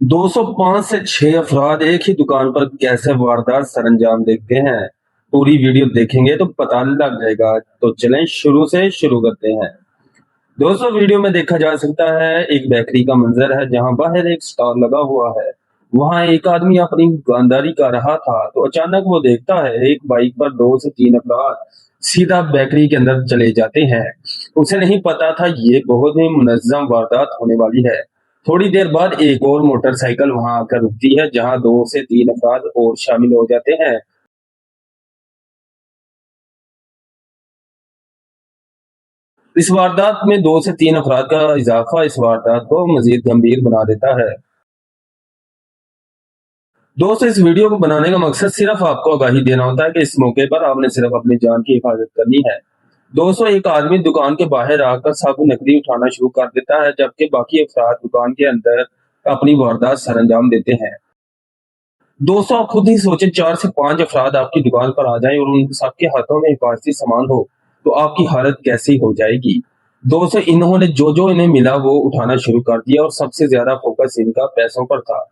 205 से 6 अफराद एक ही दुकान पर कैसे वारदात सरअंजाम देखते हैं। पूरी वीडियो देखेंगे तो पता लग जाएगा। तो चलें शुरू से शुरू करते हैं। दोस्तों, वीडियो में देखा जा सकता है एक बेकरी का मंजर है जहां बाहर एक स्टॉल लगा हुआ है। वहां एक आदमी अपनी दुकानदारी कर रहा था तो अचानक वो देखता है एक बाइक पर 2 से 3 अफराद सीधा बेकरी के अंदर चले जाते हैं। उसे नहीं पता था ये बहुत ही मुनज्जम वारदात होने वाली है। थोड़ी देर बाद एक और मोटरसाइकिल वहां आकर रुकती है जहां 2 से 3 अफराद और शामिल हो जाते हैं। इस वारदात में 2 से 3 अफराद का इजाफा इस वारदात को मजीद गंभीर बना देता है। दोस्तों, इस वीडियो को बनाने का मकसद सिर्फ आपको आगाही देना होता है कि इस मौके पर आपने सिर्फ अपनी जान की हिफाजत करनी है। दोस्तों, एक आदमी दुकान के बाहर आकर साबुन नकदी उठाना शुरू कर देता है जबकि बाकी अफराद दुकान के अंदर अपनी वारदात सरअंजाम देते हैं। दोस्तों, आप खुद ही सोचें, 4 से 5 अफराद आपकी दुकान पर आ जाएं और उन सबके हाथों में हिफाजती सामान हो तो आपकी हालत कैसी हो जाएगी। दोस्तों, इन्होंने जो जो इन्हें मिला वो उठाना शुरू कर दिया और सबसे ज्यादा फोकस इनका पैसों पर था।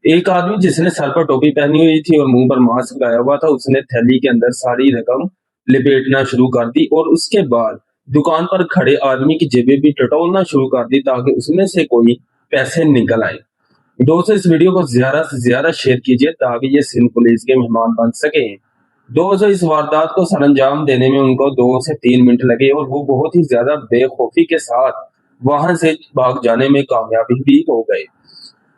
एक आदमी जिसने सर पर टोपी पहनी हुई थी और मुंह पर मास्क लगाया हुआ था, उसने थैली के अंदर सारी रकम लपेटना शुरू कर दी और उसके बाद दुकान पर खड़े आदमी की जेबें भी टटोलना शुरू कर दी ताकि उसमें से कोई पैसे निकल आए। दोस्तों, इस वीडियो को ज्यादा से ज्यादा शेयर कीजिए ताकि ये सिंध पुलिस के मेहमान बन सके। दोस्तों, इस वारदात को सरअंजाम देने में उनको 2 से 3 मिनट लगे और वो बहुत ही ज्यादा बेखौफी के साथ वहां से भाग जाने में कामयाबी भी हो गए।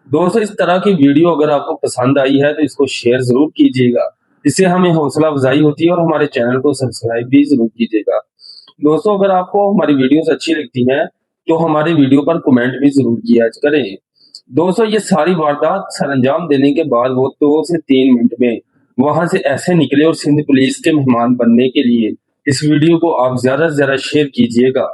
दोस्तों, इस तरह की वीडियो अगर आपको पसंद आई है तो इसको शेयर जरूर कीजिएगा। इससे हमें हौसला अफजाई होती है और हमारे चैनल को सब्सक्राइब भी जरूर कीजिएगा। दोस्तों, अगर आपको हमारी वीडियोस अच्छी लगती हैं तो हमारी वीडियो पर कमेंट भी जरूर किया करें। दोस्तों, ये सारी वारदात सरअंजाम देने के बाद वो 2 से 3 मिनट में वहां से ऐसे निकले और सिंध पुलिस के मेहमान बनने के लिए इस वीडियो को आप ज्यादा से ज्यादा शेयर कीजिएगा।